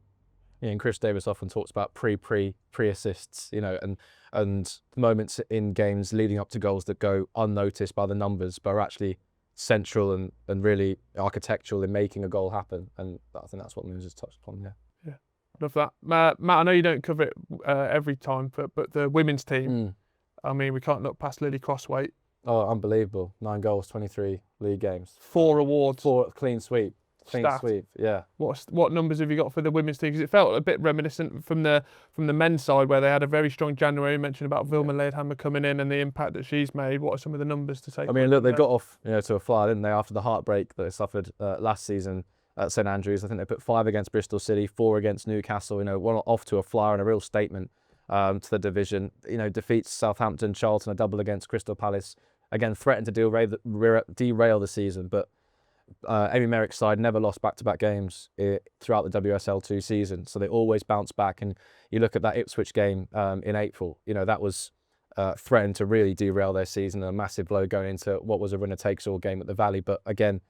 Yeah, and Chris Davis often talks about pre-assists, and moments in games leading up to goals that go unnoticed by the numbers, but are actually central and really architectural in making a goal happen. And I think that's what Moons has touched upon. Yeah, love that, Matt. I know you don't cover it every time, but the women's team. I mean, we can't look past Lily Crosswaite. Oh, unbelievable! 9 goals, 23 league games, 4 awards, 4 clean sweep. Clean sweep, yeah. What numbers have you got for the women's team? Because it felt a bit reminiscent from the men's side, where they had a very strong January. You mentioned about Vilma Leidhammer coming in and the impact that she's made. What are some of the numbers to take? I mean, look, they got off to a flyer, didn't they, after the heartbreak that they suffered last season at St Andrews. I think they put 5 against Bristol City, 4 against Newcastle. One off to a flyer and a real statement to the division. Defeats Southampton, Charlton, a double against Crystal Palace. Again, threatened to derail the season, but Amy Merrick's side never lost back-to-back games throughout the WSL2 season, so they always bounce back. And you look at that Ipswich game in April, that was threatened to really derail their season, a massive blow going into what was a winner-takes-all game at the Valley. But again,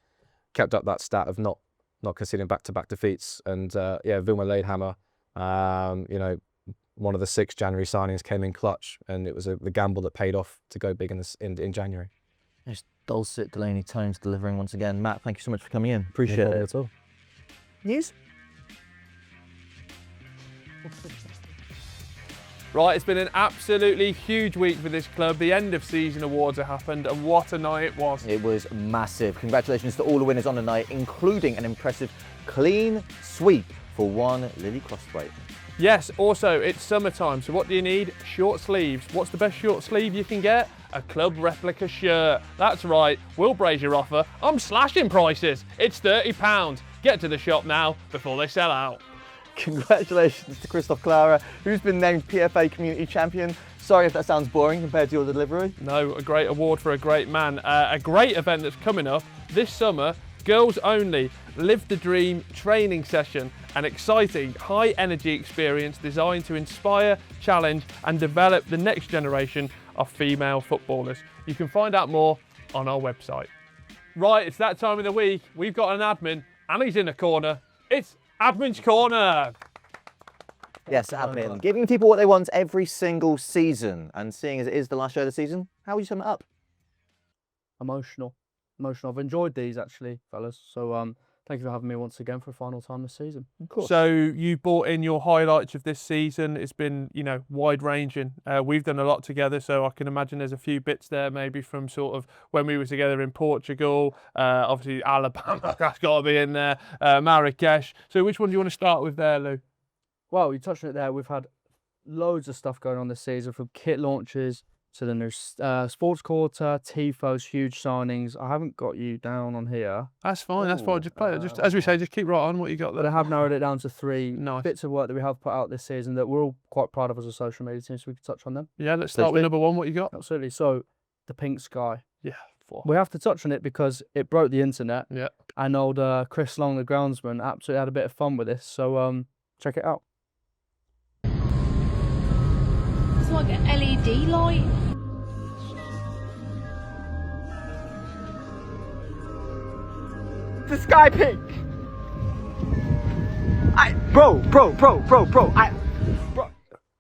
kept up that stat of not conceding back-to-back defeats. And Vilma Leidhammer, one of the 6 January signings, came in clutch, and it was the gamble that paid off to go big in January. It's dulcet Delaney tones delivering once again. Matt, thank you so much for coming in. Appreciate it. At all. News? Right, it's been an absolutely huge week for this club. The end of season awards have happened, and what a night it was. It was massive. Congratulations to all the winners on the night, including an impressive clean sweep for one Lily Crosswaite. Yes, also it's summertime, so what do you need? Short sleeves. What's the best short sleeve you can get? A club replica shirt. That's right, we'll braze your offer. I'm slashing prices. It's £30. Get to the shop now before they sell out. Congratulations to Christoph Clara, who's been named PFA Community Champion. Sorry if that sounds boring compared to your delivery. No, a great award for a great man. A great event that's coming up this summer, Girls only, live the dream training session, an exciting, high-energy experience designed to inspire, challenge and develop the next generation of female footballers. You can find out more on our website. Right, it's that time of the week. We've got an admin and he's in the corner. It's Admin's Corner. Yes, admin. Giving people what they want every single season. And seeing as it is the last show of the season, how would you sum it up? Emotional. I've enjoyed these actually, fellas. So thank you for having me once again for a final time this season. Of course. So you brought in your highlights of this season. It's been, wide ranging. We've done a lot together, so I can imagine there's a few bits there maybe from sort of when we were together in Portugal. Obviously Alabama, that's got to be in there. Marrakesh. So which one do you want to start with there, Lou? Well, you touched on it there. We've had loads of stuff going on this season, from kit launches to the new sports quarter, TIFOs, huge signings. I haven't got you down on here. That's fine. Just play it. Just as we say, just keep right on what you got there. But I have narrowed it down to 3 Nice. bits of work that we have put out this season that we're all quite proud of as a social media team, so we can touch on them. Yeah, let's start with number 1. What you got? Absolutely. So, the pink sky. Yeah. We have to touch on it because it broke the internet. Yeah. And old Chris Long, the groundsman, absolutely had a bit of fun with this. So, check it out. It's like an LED light. The sky pink. Bro.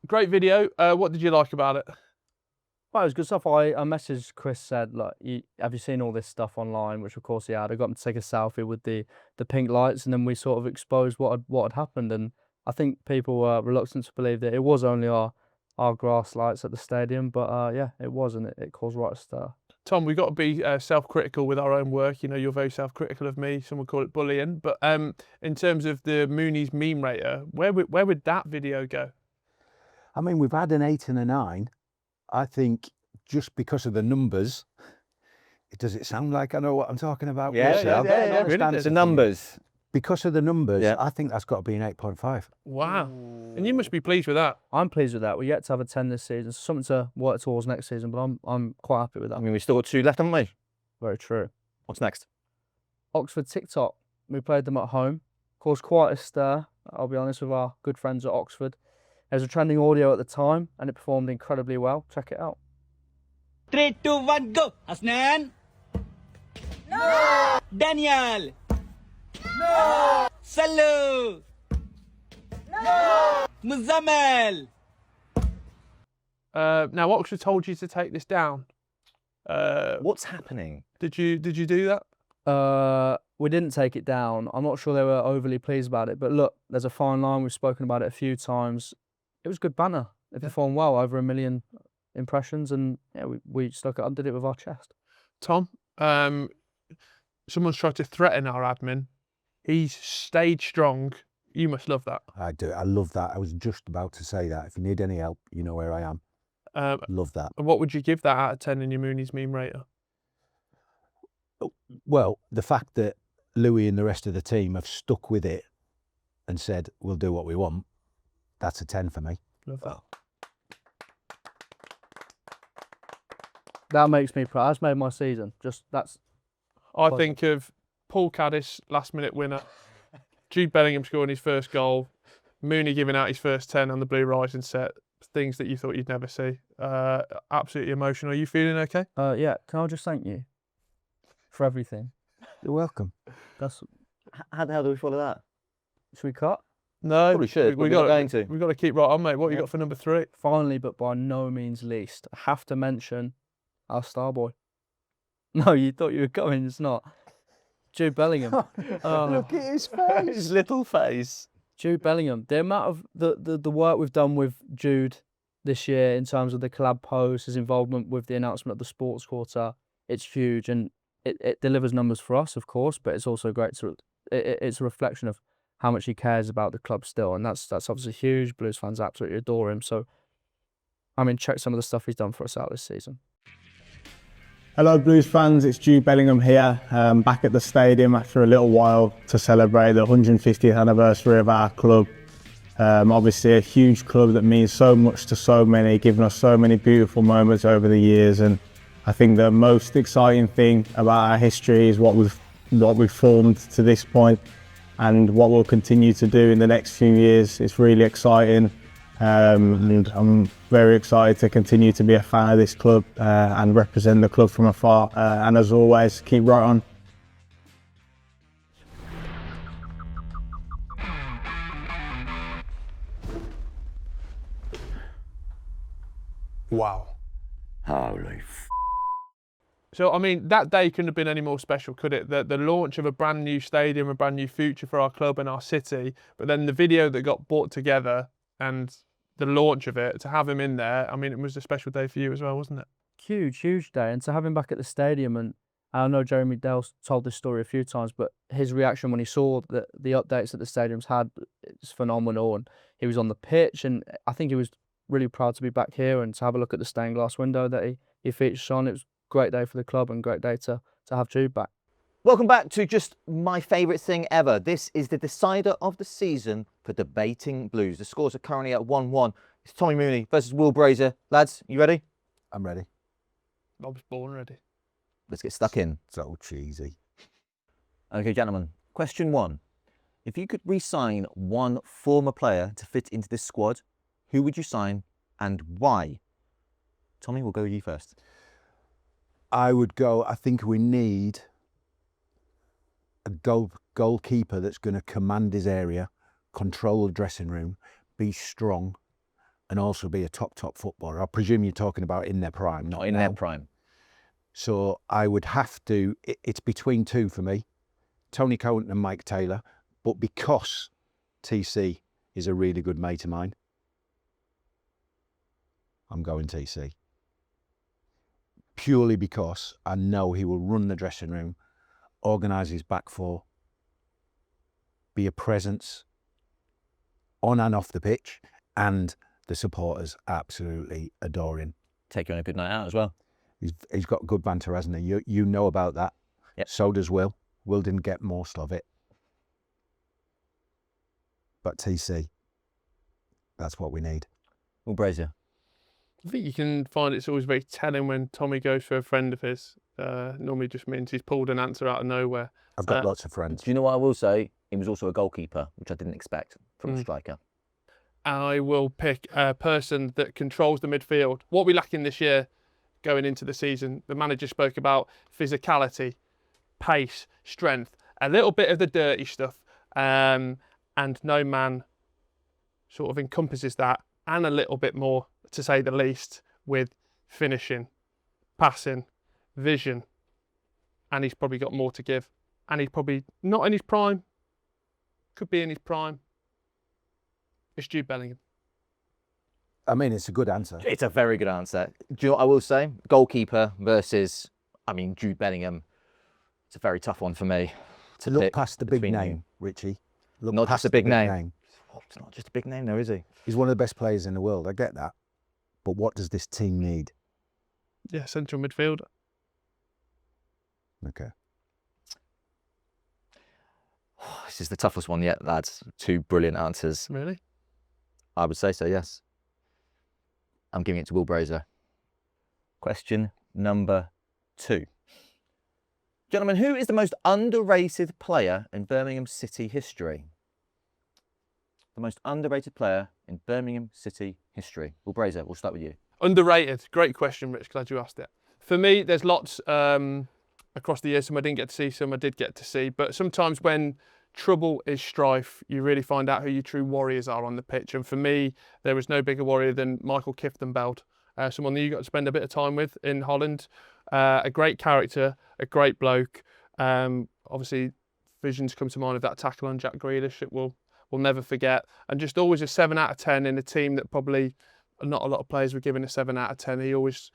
Great video. What did you like about it? Well, it was good stuff. I messaged Chris, said, like, have you seen all this stuff online? Which of course he had. I got him to take a selfie with the pink lights, and then we sort of exposed what had happened. And I think people were reluctant to believe that it was only our grass lights at the stadium, but yeah, it was, and it caused right a stir. Tom, we've got to be self-critical with our own work. You're very self-critical of me. Some would call it bullying. But in terms of the Mooney's meme rater, where would that video go? I mean, we've had an 8 and a 9. I think just because of the numbers, does it sound like I know what I'm talking about? Yeah. The numbers. Because of the numbers, I think that's got to be an 8.5. Wow. And you must be pleased with that. I'm pleased with that. We yet to have a 10 this season. Something to work towards next season, but I'm quite happy with that. I mean, we've still got 2 left, haven't we? Very true. What's next? Oxford TikTok. We played them at home. Caused quite a stir, I'll be honest, with our good friends at Oxford. There was a trending audio at the time, and it performed incredibly well. Check it out. 3, 2, 1, go! Hasnan! No! Daniel! No! Salu! No! Muzammel! Now, Oxford told you to take this down. What's happening? Did you do that? We didn't take it down. I'm not sure they were overly pleased about it. But look, there's a fine line. We've spoken about it a few times. It was good banner. It performed well, over 1 million impressions, and yeah, we stuck it, undid it with our chest. Tom, someone's tried to threaten our admin. He's stayed strong. You must love that. I do. I love that. I was just about to say that. If you need any help, you know where I am. Love that. And what would you give that out of 10 in your Mooney's meme rater? Well, the fact that Louis and the rest of the team have stuck with it and said, we'll do what we want, that's a 10 for me. Love that. That makes me proud. That's made my season. I think of Paul Caddis, last-minute winner. Jude Bellingham scoring his first goal. Mooney giving out his first 10 on the Blue Rising set. Things that you thought you'd never see. Absolutely emotional. Are you feeling okay? Yeah. Can I just thank you for everything? You're welcome. How the hell do we follow that? Should we cut? No. Probably should. We're not going to. We've got to keep right on, mate. What you got for number 3? Finally, but by no means least, I have to mention our star boy. No, you thought you were going. It's not. Jude Bellingham. Look at his face. His little face. Jude Bellingham. The amount of the work we've done with Jude this year in terms of the collab post, his involvement with the announcement of the sports quarter, it's huge, and it delivers numbers for us, of course, but it's also great it's a reflection of how much he cares about the club still, and that's obviously huge. Blues fans absolutely adore him. So, I mean, check some of the stuff he's done for us out this season. Hello Blues fans, it's Jude Bellingham here, back at the stadium after a little while to celebrate the 150th anniversary of our club. Obviously a huge club that means so much to so many, giving us so many beautiful moments over the years, and I think the most exciting thing about our history is what we've what we've formed to this point and what we'll continue to do in the next few years. It's really exciting, and I'm very excited to continue to be a fan of this club and represent the club from afar. And as always, keep right on. Wow. Holy f***. So, I mean, that day couldn't have been any more special, could it? The launch of a brand new stadium, a brand new future for our club and our city, but then the video that got brought together and the launch of it, to have him in there, I mean, it was a special day for you as well, wasn't it? Huge day. And to have him back at the stadium, and I know Jeremy Dale's told this story a few times, but his reaction when he saw the updates that the stadium's had is phenomenal. And he was on the pitch, and I think he was really proud to be back here and to have a look at the stained glass window that he features on. It was a great day for the club and great day to have Jude back. Welcome back to just my favourite thing ever. This is the decider of the season for Debating Blues. The scores are currently at 1-1. It's Tommy Mooney versus Will Brazier. Lads, you ready? I'm ready. I was born ready. Let's get stuck in. So cheesy. Okay, gentlemen. Question 1. If you could re-sign one former player to fit into this squad, who would you sign and why? Tommy, we'll go with you first. I would go, I think we need a goalkeeper that's going to command his area, control the dressing room, be strong, and also be a top footballer. I presume you're talking about in their prime, not in now. their prime. So I would have to, it's between two for me, Tony Cowan and Mike Taylor, but because TC is a really good mate of mine, I'm going TC. Purely because I know he will run the dressing room, organise his back four, be a presence on and off the pitch, and the supporters absolutely adore him. Take you on a good night out as well. He's got good banter, hasn't he? You know about that. Yep. So does Will. Will didn't get most of it. But TC, that's what we need. Will Brazier. I think you can find it's always very telling when Tommy goes for a friend of his. Normally just means he's pulled an answer out of nowhere. I've got lots of friends. Do you know what I will say? He was also a goalkeeper, which I didn't expect from a striker. I will pick a person that controls the midfield. What we lack in this year going into the season, the manager spoke about physicality, pace, strength, a little bit of the dirty stuff, and no man sort of encompasses that, and a little bit more, to say the least, with finishing, passing, vision, and he's probably got more to give. And he's probably not in his prime, could be in his prime. It's Jude Bellingham. I mean, it's a good answer. It's a very good answer. Do you know what I will say? Goalkeeper versus, Jude Bellingham. It's a very tough one for me. To look past the big name, Richie. Look not past just a big name. It's not just a big name though, is he? He's one of the best players in the world, I get that. But what does this team need? Yeah, central midfielder. Okay. This is the toughest one yet, lads. Two brilliant answers. Really? I would say so, yes. I'm giving it to Will Brazier. Question number 2. Gentlemen, who is the most underrated player in Birmingham City history? The most underrated player in Birmingham City history. Will Brazier, we'll start with you. Underrated. Great question, Rich. Glad you asked it. For me, there's lots across the years. Some I didn't get to see, some I did get to see. But sometimes when trouble is strife, you really find out who your true warriors are on the pitch. And for me, there was no bigger warrior than Michael Kieftenbeld, someone that you got to spend a bit of time with in Holland. A great character, a great bloke. Obviously, visions come to mind of that tackle on Jack Grealish that we'll never forget. And just always a 7 out of 10 in a team that probably not a lot of players were given a 7 out of 10. He always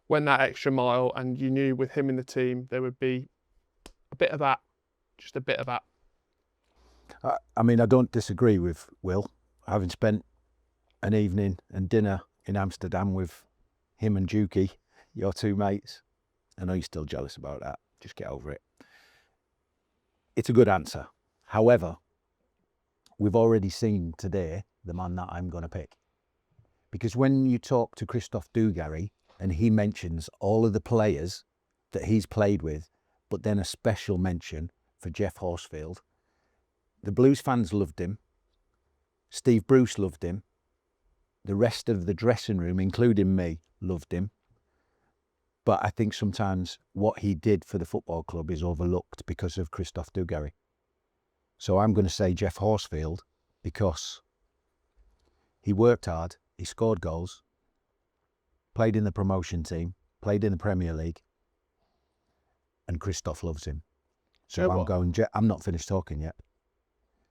went that extra mile, and you knew with him in the team there would be a bit of that, just a bit of that. I mean, I don't disagree with Will. Having spent an evening and dinner in Amsterdam with him and Dukey, your two mates, I know you're still jealous about that. Just get over it. It's a good answer. However, we've already seen today the man that I'm going to pick. Because when you talk to Christophe Dugarry and he mentions all of the players that he's played with, but then a special mention for Geoff Horsfield. The Blues fans loved him. Steve Bruce loved him. The rest of the dressing room, including me, loved him. But I think sometimes what he did for the football club is overlooked because of Christophe Dugarry. So I'm going to say Geoff Horsfield because he worked hard, he scored goals, played in the promotion team, played in the Premier League, and Christophe loves him. So I'm going, I'm not finished talking yet.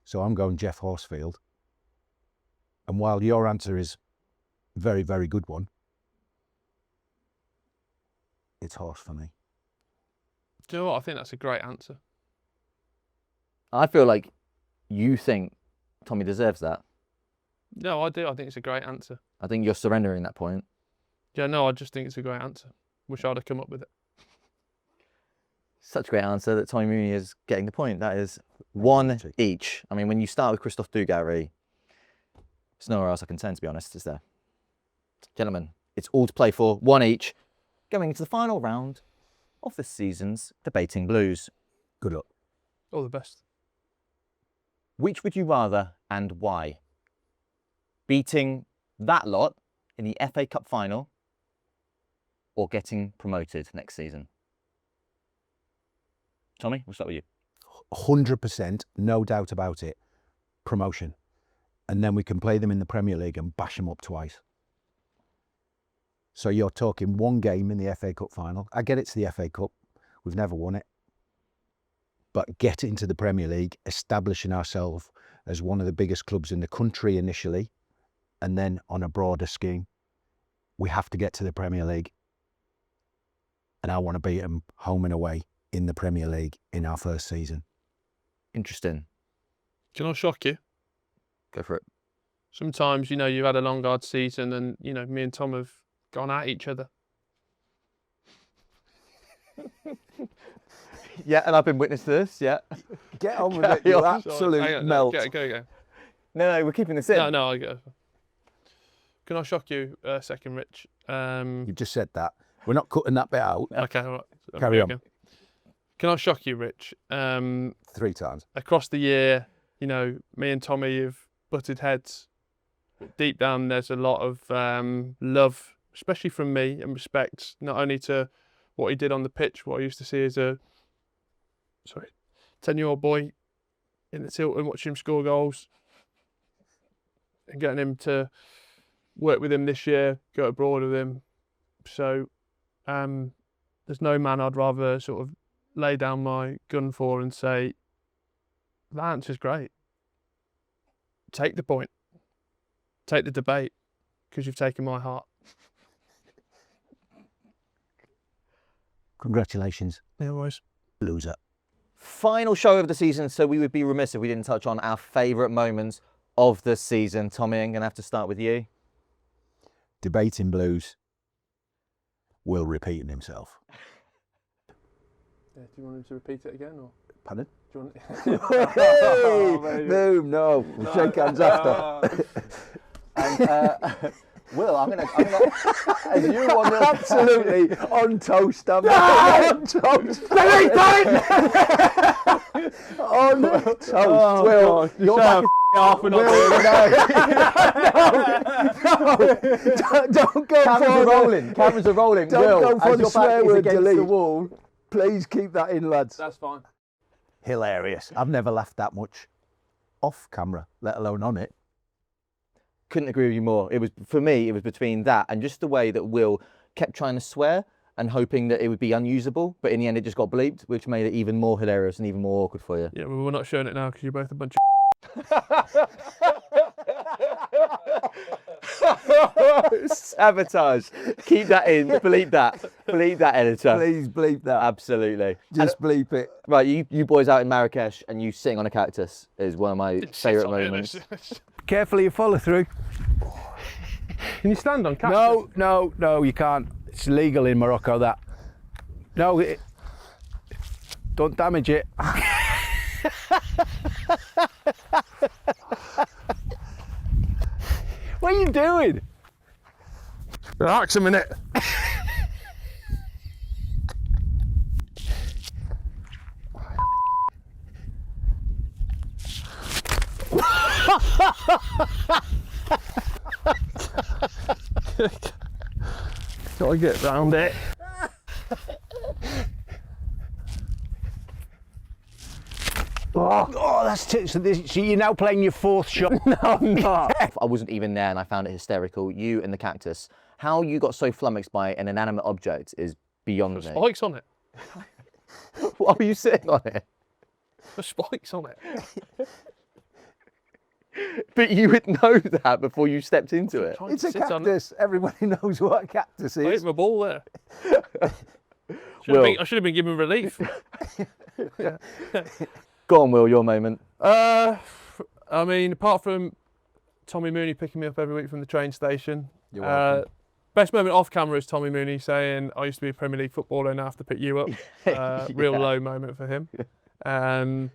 So I'm going Geoff Horsfield. And while your answer is a very, very good one, it's Horse for me. Do you know what? I think that's a great answer. I feel like you think Tommy deserves that. No, I do. I think it's a great answer. I think you're surrendering that point. Yeah, no, I just think it's a great answer. Wish I'd have come up with it. Such a great answer that Tommy Mooney is getting the point. That is 1 each. I mean, when you start with Christophe Dugarry, there's nowhere else I can turn, to be honest, is there? Gentlemen, it's all to play for, 1 each, going into the final round of this season's Debating Blues. Good luck. All the best. Which would you rather and why? Beating that lot in the FA Cup final or getting promoted next season? Tommy, we'll start with you. 100%, no doubt about it, promotion. And then we can play them in the Premier League and bash them up twice. So you're talking one game in the FA Cup final. I get it's the FA Cup. We've never won it. But get into the Premier League, establishing ourselves as one of the biggest clubs in the country initially, and then on a broader scheme, we have to get to the Premier League. And I want to beat them home and away in the Premier League in our first season. Interesting. Can I shock you? Go for it. Sometimes, you know, you've had a long, hard season and, you know, me and Tom have gone at each other. Yeah, and I've been witness to this, yeah. Get on with it, you absolute melt. Go. No, we're keeping this in. No, I get it. Can I shock you a second, Rich? You've just said that. We're not cutting that bit out. Okay, all right. Carry on. Okay. Can I shock you, Rich? 3 times. Across the year, you know, me and Tommy have butted heads. Deep down, there's a lot of love, especially from me, and respect, not only to what he did on the pitch, what I used to see as a 10-year-old boy in the tilt and watching him score goals, and getting him to work with him this year, go abroad with him. So there's no man I'd rather sort of lay down my gun for and say, that answer's great. Take the point. Take the debate, because you've taken my heart. Congratulations. No worries. Loser. Final show of the season, so we would be remiss if we didn't touch on our favourite moments of the season. Tommy, I'm going to have to start with you. Debating Blues. Will repeating himself. Yeah, do you want him to repeat it again? Or? Pardon? Do you want Hey! Boom, no. We'll shake hands after. And, Will, I'm gonna as you want to absolutely on toast. I'm on toast. On toast. Oh, Will, God. you're back half and no, don't go Cameras for are rolling. Cameras are rolling. Don't Will, go for as the your back swear is word against delete. the wall. Please keep that in, lads. That's fine. Hilarious. I've never laughed that much off camera, let alone on it. Couldn't agree with you more. It was, for me, it was between that and just the way that Will kept trying to swear and hoping that it would be unusable, but in the end it just got bleeped, which made it even more hilarious and even more awkward for you. Yeah, well, we're not showing it now because you're both a bunch of Sabotage. Keep that in. Bleep that. Bleep that, editor. Please bleep that. Absolutely. Just bleep it. Right, you boys out in Marrakesh and you sitting on a cactus is one of my favourite moments. Carefully, you follow through. Can you stand on cactus? No, you can't. It's illegal in Morocco, that. No, don't damage it. What are you doing? Relax a minute. Gotta get round it. Oh, that's so you're now playing your fourth shot. No, I'm not. I wasn't even there and I found it hysterical. You and the cactus. How you got so flummoxed by an inanimate object is beyond me. Spikes on it. Why were you sitting on it? The spikes on it. But you would know that before you stepped into it. It's a cactus. Everybody knows what a cactus is. I hit my ball there. I should have been given relief. Go on, Will, your moment. I mean, apart from Tommy Mooney picking me up every week from the train station, You're welcome. best moment off camera is Tommy Mooney saying, I used to be a Premier League footballer and I have to pick you up. Real low moment for him.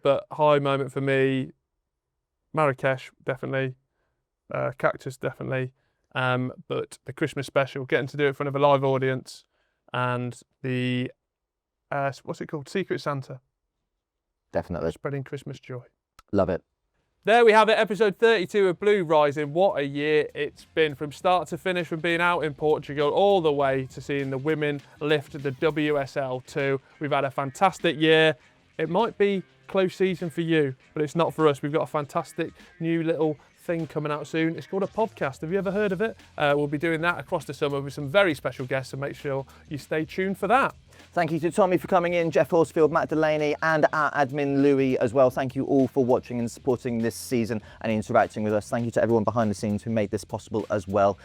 But high moment for me, Marrakesh, definitely. Cactus, definitely. But the Christmas special, getting to do it in front of a live audience, and the, what's it called? Secret Santa. Definitely. Spreading Christmas joy. Love it. There we have it, episode 32 of Blue Rising. What a year it's been, from start to finish, from being out in Portugal all the way to seeing the women lift the WSL2. We've had a fantastic year. It might be close season for you, but it's not for us. We've got a fantastic new little thing coming out soon. It's called a podcast. Have you ever heard of it? We'll be doing that across the summer with some very special guests, so make sure you stay tuned for that. Thank you to Tommy for coming in, Geoff Horsfield, Matt Delaney, and our admin Louis as well. Thank you all for watching and supporting this season and interacting with us. Thank you to everyone behind the scenes who made this possible as well.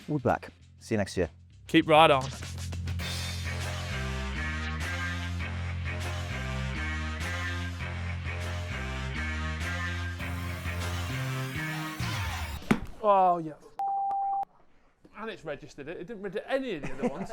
We'll be back. See you next year. Keep right on. Oh, yeah. And it's registered it. It didn't register any of the other ones.